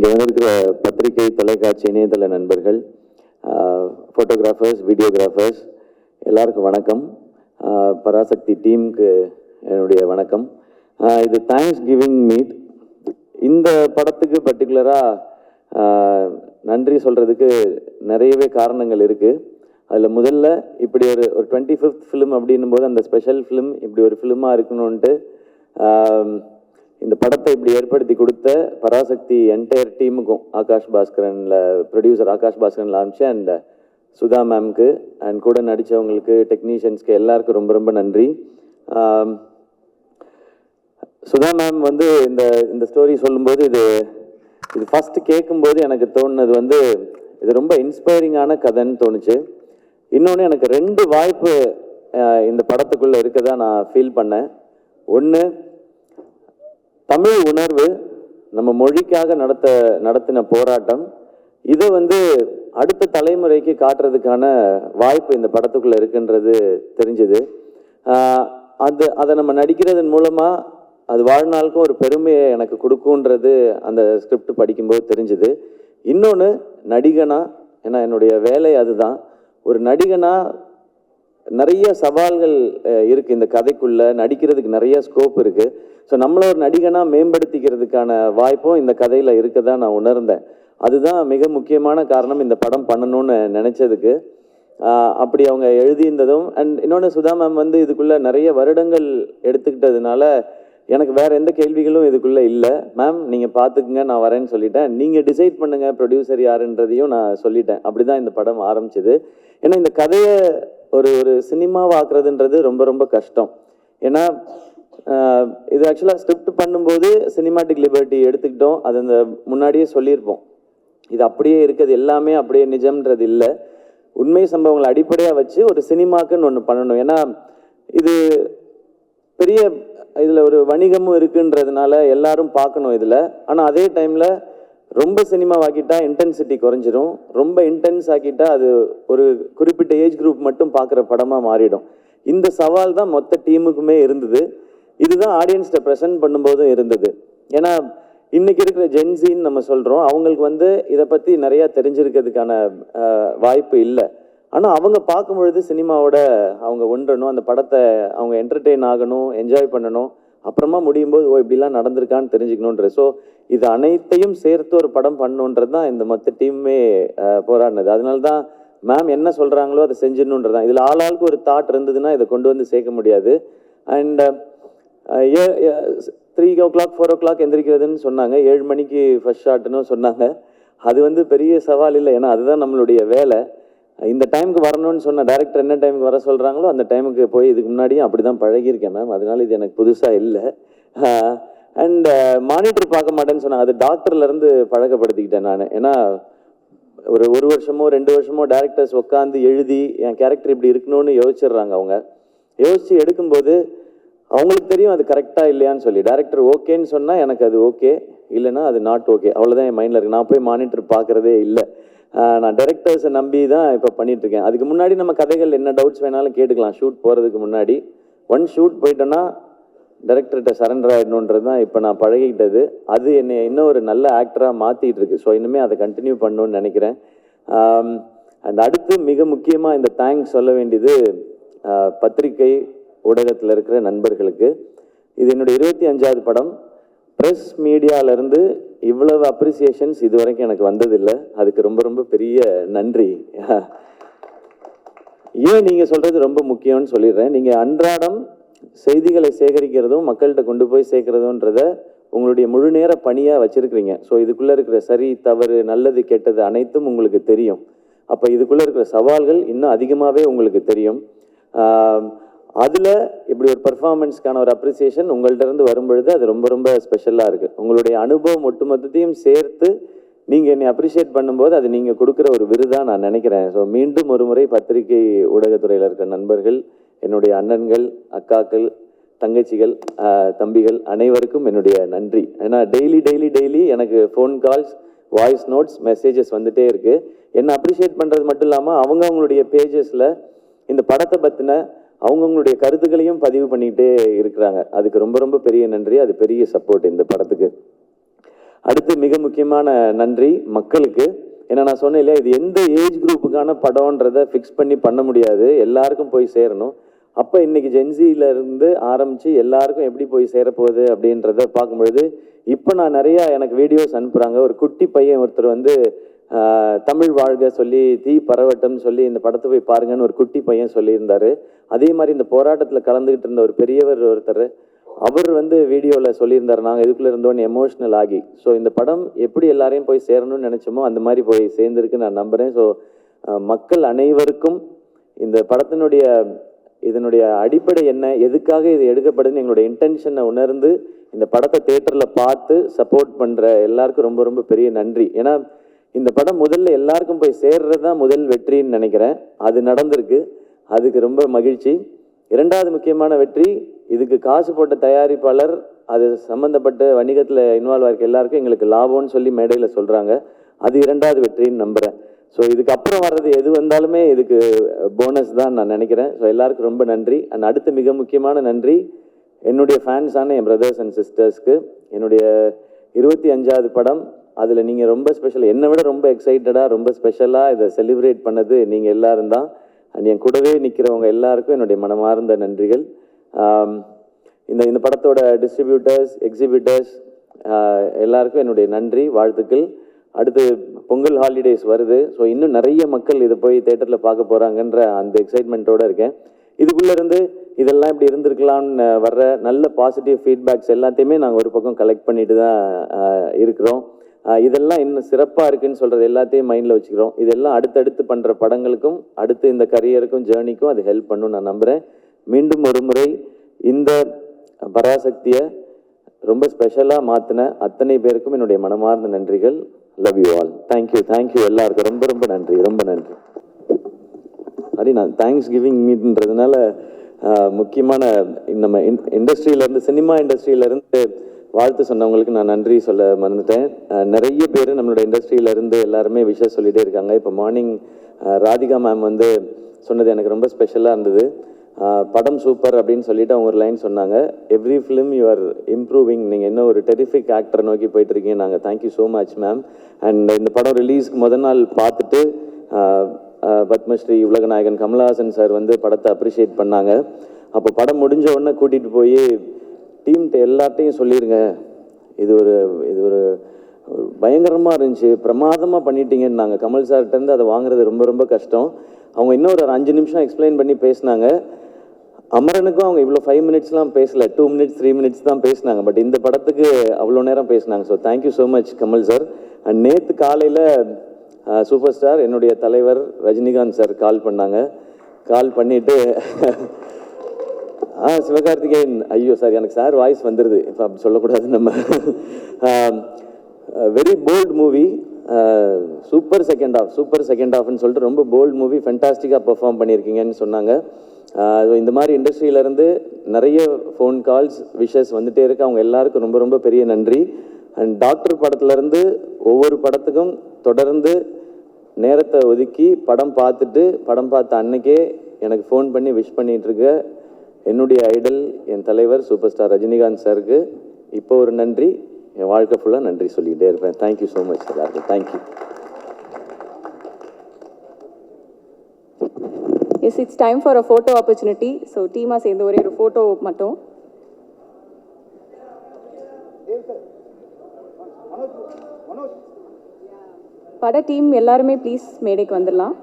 வந்திருக்கிற பத்திரிகை, தொலைக்காட்சி, இணையதள நண்பர்கள், ஃபோட்டோகிராஃபர்ஸ், வீடியோகிராஃபர்ஸ் எல்லாருக்கும் வணக்கம். பராசக்தி டீமுக்கு என்னுடைய வணக்கம். இது தேங்க்ஸ் கிவிங் மீட். இந்த படத்துக்கு பர்டிகுலராக நன்றி சொல்கிறதுக்கு நிறையவே காரணங்கள் இருக்குது. அதில் முதல்ல இப்படி ஒரு 25th ஃபிலிம் அப்படின்னும் போது அந்த ஸ்பெஷல் ஃபிலிம் இப்படி ஒரு ஃபிலிமாக இருக்கணும்ன்ட்டு இந்த படத்தை இப்படி ஏற்படுத்தி கொடுத்த பராசக்தி என்டையர் டீமுக்கும், ஆகாஷ் பாஸ்கரனில் ப்ரொடியூசர் ஆகாஷ் பாஸ்கரன் ஆரம்பிச்சு அண்ட் சுதா மேம்க்கு அண்ட் கூட நடித்தவங்களுக்கு, டெக்னீஷியன்ஸ்க்கு எல்லாருக்கும் ரொம்ப ரொம்ப நன்றி. சுதா மேம் வந்து இந்த ஸ்டோரி சொல்லும்போது இது ஃபஸ்ட்டு கேட்கும்போது எனக்கு தோணுனது இது ரொம்ப இன்ஸ்பைரிங்கான கதைன்னு தோணுச்சு. இன்னொன்று எனக்கு 2 வாய்ப்பு இந்த படத்துக்குள்ளே இருக்கதா நான் ஃபீல் பண்ணேன். ஒன்று, தமிழ் உணர்வு, நம்ம மொழிக்காக நடத்தின போராட்டம், இதை அடுத்த தலைமுறைக்கு காட்டுறதுக்கான வாய்ப்பு இந்த படத்துக்குள்ளே இருக்குன்றது தெரிஞ்சுது. அதை நம்ம நடிக்கிறதன் மூலமாக அது வாழ்நாளுக்கும் ஒரு பெருமையை எனக்கு கொடுக்குன்றது அந்த ஸ்கிரிப்ட் படிக்கும்போது தெரிஞ்சுது. இன்னொன்று, நடிகனா, ஏன்னா என்னுடைய வேலை அதுதான், ஒரு நடிகனா நிறைய சவால்கள் இருக்குது இந்த கதைக்குள்ளே, நடிக்கிறதுக்கு நிறைய ஸ்கோப் இருக்குது. ஸோ நம்மளை ஒரு நடிகனாக மேம்படுத்திக்கிறதுக்கான வாய்ப்பும் இந்த கதையில் இருக்க தான் நான் உணர்ந்தேன். அதுதான் மிக முக்கியமான காரணம் இந்த படம் பண்ணணும்னு நினச்சதுக்கு. அப்படி அவங்க எழுதியிருந்ததும் அண்ட் இன்னொன்று, சுதா மேம் இதுக்குள்ளே நிறைய வருடங்கள் எடுத்துக்கிட்டதுனால எனக்கு வேறு எந்த கேள்விகளும் இதுக்குள்ளே இல்லை. மேம் நீங்கள் பார்த்துக்குங்க, நான் வரேன்னு சொல்லிட்டேன். நீங்கள் டிசைட் பண்ணுங்கள் ப்ரொடியூசர் யாருன்றதையும் நான் சொல்லிட்டேன். அப்படி தான் இந்த படம் ஆரம்பிச்சது. ஏன்னா இந்த கதையை ஒரு சினிமாவாக்குறதுன்றது ரொம்ப ரொம்ப கஷ்டம். ஏன்னா இது ஆக்சுவலாக ஸ்கிரிப்ட் பண்ணும்போது சினிமாட்டிக் லிபர்ட்டி எடுத்துக்கிட்டோம். அது அந்த முன்னாடியே சொல்லியிருப்போம். இது அப்படியே இருக்குது, எல்லாமே அப்படியே நிஜம்ன்றது இல்லை. உண்மை சம்பவங்களை அடிப்படையாக வச்சு ஒரு சினிமாக்குன்னு ஒன்று பண்ணணும். ஏன்னா இது பெரிய இதில் ஒரு வணிகமும் இருக்குன்றதுனால எல்லாரும் பார்க்கணும் இதில். ஆனால் அதே டைமில் ரொம்ப சினிமாவாக்கிட்டா இன்டென்சிட்டி குறைஞ்சிரும். ரொம்ப இன்டென்ஸ் ஆக்கிட்டா அது ஒரு குறிப்பிட்ட ஏஜ் குரூப் மட்டும் பார்க்குற படமாக மாறிடும். இந்த சவால் தான் மொத்த டீமுக்குமே இருந்தது. இதுதான் ஆடியன்ஸ்கிட்ட ப்ரெசென்ட் பண்ணும்போதும் இருந்தது. ஏன்னா இன்றைக்கி இருக்கிற ஜென்சின்னு நம்ம சொல்கிறோம், அவங்களுக்கு இதை பற்றி நிறையா தெரிஞ்சிருக்கிறதுக்கான வாய்ப்பு இல்லை. ஆனால் அவங்க பார்க்கும்பொழுது சினிமாவோட அவங்க ஒன்றணும், அந்த படத்தை அவங்க என்டர்டெயின் ஆகணும், என்ஜாய் பண்ணணும், அப்புறமா முடியும் போது இப்படிலாம் நடந்திருக்கான்னு தெரிஞ்சுக்கணுன்றது. ஸோ இது அனைத்தையும் சேர்த்து ஒரு படம் பண்ணணுன்றது தான் இந்த மொத்த டீமுமே போராடினது. அதனால தான் மேம் என்ன சொல்கிறாங்களோ அதை செஞ்சிடணுன்றது தான். இதில் ஆளாளுக்கு ஒரு தாட் இருந்ததுன்னா இதை கொண்டு சேர்க்க முடியாது. அண்ட் 3 o'clock 4 o'clock எந்திரிக்கிறதுன்னு சொன்னாங்க. 7 மணிக்கு ஃபர்ஸ்ட் ஷாட்டுன்னு சொன்னாங்க. அது பெரிய சவால் இல்லை, ஏன்னா அதுதான் நம்மளுடைய வேலை. இந்த டைமுக்கு வரணும்னு சொன்ன டைரக்டர் என்ன டைமுக்கு வர சொல்கிறாங்களோ அந்த டைமுக்கு போய் இதுக்கு முன்னாடியும் அப்படி தான் பழகியிருக்கேன் மேம். அதனால இது எனக்கு புதுசாக இல்லை. அண்ட் மானிட்டர் பார்க்க மாட்டேன்னு சொன்னாங்க. அது டாக்டர்லேருந்து பழக்கப்படுத்திக்கிட்டேன் நான். ஏன்னா ஒரு வருஷமோ 2 வருஷமோ டேரக்டர்ஸ் உட்காந்து எழுதி என் கேரக்டர் இப்படி இருக்கணும்னு யோசிச்சிடுறாங்க. அவங்க யோசித்து எடுக்கும்போது அவங்களுக்கு தெரியும் அது கரெக்டாக இல்லையான்னு சொல்லி. டேரக்டர் ஓகேன்னு சொன்னால் எனக்கு அது ஓகே, இல்லைன்னா அது நாட் ஓகே, அவ்வளோதான் என் மைண்டில் இருக்குது. நான் போய் மானிட்டர் பார்க்குறதே இல்லை. நான் டைரக்டர்ஸை நம்பி தான் இப்போ பண்ணிகிட்ருக்கேன். அதுக்கு முன்னாடி நம்ம கதைகள் என்ன டவுட்ஸ் வேணாலும் கேட்டுக்கலாம். ஷூட் போகிறதுக்கு முன்னாடி ஷூட் போயிட்டோன்னா டைரக்டர்கிட்ட சரண்டர் ஆகிடணுன்றது தான் இப்போ நான் பழகிக்கிட்டது. அது என்னை இன்னும் ஒரு நல்ல ஆக்டராக மாற்றிட்டு இருக்கு. ஸோ இனிமேல் அதை கண்டினியூ பண்ணணும்னு நினைக்கிறேன். அண்ட் அடுத்து மிக முக்கியமாக இந்த தேங்க்ஸ் சொல்ல வேண்டியது பத்திரிகை ஊடகத்தில் இருக்கிற நண்பர்களுக்கு. இது என்னுடைய 25வது படம். ப்ரெஸ் மீடியாவிலேருந்து இவ்வளவு அப்ரிசியேஷன்ஸ் இது வரைக்கும் எனக்கு வந்ததில்லை. அதுக்கு ரொம்ப ரொம்ப பெரிய நன்றி. ஏன் நீங்கள் சொல்கிறது ரொம்ப முக்கியம்னு சொல்லிடுறேன். நீங்கள் அன்றாடம் செய்திகளை சேகரிக்கிறதும் மக்கள்கிட்ட கொண்டு போய் சேர்க்குறதுன்றத உங்களுடைய முழு நேர பணியாக வச்சுருக்கிறீங்க. ஸோ இதுக்குள்ளே இருக்கிற சரி தவறு நல்லது கெட்டது அனைத்தும் உங்களுக்கு தெரியும். அப்போ இதுக்குள்ளே இருக்கிற சவால்கள் இன்னும் அதிகமாகவே உங்களுக்கு தெரியும். அதில் இப்படி ஒரு பர்ஃபார்மன்ஸ்க்கான ஒரு அப்ரிசியேஷன் உங்கள்கிட்ட இருந்து வரும்பொழுது அது ரொம்ப ரொம்ப ஸ்பெஷலாக இருக்குது. உங்களுடைய அனுபவம் ஒட்டுமொத்தத்தையும் சேர்த்து நீங்கள் என்னை அப்ரிஷியேட் பண்ணும்போது அது நீங்கள் கொடுக்குற ஒரு விருதாக நான் நினைக்கிறேன். ஸோ மீண்டும் ஒரு முறை பத்திரிகை ஊடகத்துறையில் இருக்கிற நண்பர்கள், என்னுடைய அண்ணன்கள், அக்காக்கள், தங்கச்சிகள், தம்பிகள் அனைவருக்கும் என்னுடைய நன்றி. ஏன்னா டெய்லி எனக்கு phone calls, voice notes, messages வந்துகிட்டே இருக்குது. என்னை அப்ரிஷியேட் பண்ணுறது மட்டும் இல்லாமல் அவங்களுடைய பேஜஸில் இந்த படத்தை பற்றின அவங்களுடைய கருத்துக்களையும் பதிவு பண்ணிக்கிட்டே இருக்கிறாங்க. அதுக்கு ரொம்ப ரொம்ப பெரிய நன்றி. அது பெரிய சப்போர்ட் இந்த படத்துக்கு. அடுத்து மிக முக்கியமான நன்றி மக்களுக்கு. ஏன்னா நான் சொன்னேன் இல்லையா, இது எந்த ஏஜ் குரூப்புக்கான படம்ன்றதை ஃபிக்ஸ் பண்ணி பண்ண முடியாது, எல்லாருக்கும் போய் சேரணும். அப்போ இன்னைக்கு ஜென்சியில இருந்து ஆரம்பித்து எல்லாருக்கும் எப்படி போய் சேரப்போகுது அப்படின்றத பார்க்கும்பொழுது, இப்போ நான் நிறையா எனக்கு வீடியோஸ் அனுப்புகிறாங்க. ஒரு குட்டி பையன் ஒருத்தர் வந்து தமிழ் வாழ்க சொல்லி தீ பரவட்டம்னு சொல்லி இந்த படத்தை போய் பாருங்கன்னு ஒரு குட்டி பையன் சொல்லியிருந்தாரு. அதே மாதிரி இந்த போராட்டத்தில் கலந்துக்கிட்டு இருந்த ஒரு பெரியவர் ஒருத்தர், அவர் வந்து வீடியோவில் சொல்லியிருந்தார், நாங்கள் இதுக்குள்ளே இருந்தோன்னு எமோஷ்னல் ஆகி. ஸோ இந்த படம் எப்படி எல்லாரையும் போய் சேரணும்னு நினச்சோமோ அந்த மாதிரி போய் சேர்ந்துருக்கு நான் நம்புகிறேன். ஸோ மக்கள் அனைவருக்கும் இந்த படத்தினுடைய இதனுடைய அடிப்படை என்ன, எதுக்காக இது எடுக்கப்படுதுன்னு எங்களுடைய இன்டென்ஷனை உணர்ந்து இந்த படத்தை தியேட்டரில் பார்த்து சப்போர்ட் பண்ணுற எல்லாருக்கும் ரொம்ப ரொம்ப பெரிய நன்றி. ஏன்னா இந்த படம் முதல்ல எல்லாருக்கும் போய் சேர்றது தான் முதல் வெற்றின்னு நினைக்கிறேன். அது நடந்திருக்கு, அதுக்கு ரொம்ப மகிழ்ச்சி. இரண்டாவது முக்கியமான வெற்றி, இதுக்கு காசு போட்ட தயாரிப்பாளர் அது சம்மந்தப்பட்ட வணிகத்தில் இன்வால்வ் ஆகிருக்க எல்லாருக்கும் எங்களுக்கு லாபம்னு சொல்லி மேடையில் சொல்கிறாங்க. அது இரண்டாவது வெற்றின்னு நம்புகிறேன். ஸோ இதுக்கப்புறம் வர்றது எது வந்தாலுமே இதுக்கு போனஸ் தான் நான் நினைக்கிறேன். ஸோ எல்லாருக்கும் ரொம்ப நன்றி. அண்ட் அடுத்து மிக முக்கியமான நன்றி என்னுடைய ஃபேன்ஸான என் பிரதர்ஸ் அண்ட் சிஸ்டர்ஸ்க்கு. என்னுடைய 25வது படம், அதில் நீங்கள் ரொம்ப ஸ்பெஷல், என்னை விட ரொம்ப எக்ஸைட்டடாக ரொம்ப ஸ்பெஷலாக இதை செலிப்ரேட் பண்ணது நீங்கள் எல்லாரும் தான். அண்ட் என் கூடவே நிற்கிறவங்க எல்லாருக்கும் என்னுடைய மனமார்ந்த நன்றிகள். இந்த படத்தோட டிஸ்ட்ரிபியூட்டர்ஸ், எக்ஸிபிட்டர்ஸ் எல்லாருக்கும் என்னுடைய நன்றி, வாழ்த்துக்கள். அடுத்து பொங்கல் ஹாலிடேஸ் வருது. ஸோ இன்னும் நிறைய மக்கள் இதை போய் தேட்டரில் பார்க்க போகிறாங்கன்ற அந்த எக்ஸைட்மெண்ட்டோடு இருக்கேன். இதுக்குள்ளேருந்து இதெல்லாம் இப்படி இருந்திருக்கலாம்னு வர்ற நல்ல பாசிட்டிவ் ஃபீட்பேக்ஸ் எல்லாத்தையுமே நாங்கள் ஒரு பக்கம் கலெக்ட் பண்ணிட்டு தான் இருக்கிறோம். இதெல்லாம் இன்னும் சிறப்பாக இருக்குன்னு சொல்கிறது எல்லாத்தையும் மைண்டில் வச்சுக்கிறோம். இதெல்லாம் அடுத்தடுத்து பண்ணுற படங்களுக்கும் அடுத்து இந்த கரியருக்கும் ஜேர்னிக்கும் அது ஹெல்ப் பண்ணும் நான் நம்புகிறேன். மீண்டும் ஒரு முறை இந்த பராசக்தியை ரொம்ப ஸ்பெஷலாக மாற்றின அத்தனை பேருக்கும் என்னுடைய மனமார்ந்த நன்றிகள். Love you all. தேங்க்யூ எல்லாருக்கும் ரொம்ப ரொம்ப நன்றி, ரொம்ப நன்றி. அப்படி நான் தேங்க்ஸ் கிவிங் மீட்ன்றதுனால முக்கியமான நம்ம இண்டஸ்ட்ரியிலேருந்து, சினிமா இண்டஸ்ட்ரியிலேருந்து வாழ்த்து சொன்னவங்களுக்கு நான் நன்றி சொல்ல மறந்துட்டேன். நிறைய பேர் நம்மளோட இண்டஸ்ட்ரியிலேருந்து எல்லாருமே விஷயம் சொல்லிகிட்டே இருக்காங்க. இப்போ மார்னிங் ராதிகா மேம் வந்து சொன்னது எனக்கு ரொம்ப ஸ்பெஷலாக இருந்தது. படம் சூப்பர் அப்படின்னு சொல்லிட்டு அவங்க ஒரு லைன் சொன்னாங்க, every film you are improving, நீங்கள் இன்னும் ஒரு டெரிஃபிக் ஆக்டரை நோக்கி போயிட்டுருக்கீங்க. நாங்கள் thank you so much ma'am. And இந்த படம் ரிலீஸ்க்கு முதல் நாள் பார்த்துட்டு பத்மஸ்ரீ உலகநாயகன் கமலஹாசன் சார் வந்து படத்தை அப்ரிஷியேட் பண்ணாங்க. அப்போ படம் முடிஞ்ச உடனே கூட்டிகிட்டு போய் டீம்கிட்ட எல்லாத்தையும் சொல்லிடுங்க, இது ஒரு பயங்கரமாக இருந்துச்சு, பிரமாதமாக பண்ணிட்டீங்கன்னு. நாங்கள் கமல் சார்கிட்டேருந்து அதை வாங்குறது ரொம்ப ரொம்ப கஷ்டம். அவங்க இன்னும் ஒரு 5 நிமிஷம் எக்ஸ்பிளைன் பண்ணி பேசினாங்க. அமரனுக்கும் அவங்க இவ்வளோ 5 மினிட்ஸ்லாம் பேசலை, 2 மினிட்ஸ் 3 மினிட்ஸ் தான் பேசினாங்க. பட் இந்த படத்துக்கு அவ்வளோ நேரம் பேசினாங்க. So thank you so much Kamal sir. And நேற்று காலையில் சூப்பர் ஸ்டார் என்னுடைய தலைவர் ரஜினிகாந்த் சார் கால் பண்ணாங்க. கால் பண்ணிவிட்டு சிவகார்த்திகேயன், ஐயோ சார் எனக்கு சார் வாய்ஸ் வந்துடுது, இப்போ அப்படி சொல்லக்கூடாது நம்ம. Very bold movie, super second ஹாஃப்னு சொல்லிட்டு ரொம்ப போல்ட் மூவி, ஃபென்டாஸ்டிக்காக பெர்ஃபார்ம் பண்ணியிருக்கீங்கன்னு சொன்னாங்க. இந்த மாதிரி இண்டஸ்ட்ரியிலேருந்து நிறைய ஃபோன் கால்ஸ், விஷஸ் வந்துகிட்டே இருக்கு. அவங்க எல்லாருக்கும் ரொம்ப ரொம்ப பெரிய நன்றி. அண்ட் டாக்டர் படத்துலேருந்து ஒவ்வொரு படத்துக்கும் தொடர்ந்து நேரத்தை ஒதுக்கி படம் பார்த்த அன்னைக்கே எனக்கு ஃபோன் பண்ணி விஷ் பண்ணிகிட்ருக்க என்னுடைய ஐடல், என் தலைவர் சூப்பர் ஸ்டார் ரஜினிகாந்த் சாருக்கு இப்போ ஒரு நன்றி, என் வாழ்க்கை ஃபுல்லாக நன்றி சொல்லிக்கிட்டே இருப்பேன். தேங்க்யூ ஸோ மச் எல்லாருக்கும். Thank you. Yes, it's time for a photo opportunity. So team சேர்ந்து ஒரே ஒரு photo மட்டும். பட டீம் எல்லாருமே ப்ளீஸ் மேடைக்கு வந்துடலாம்.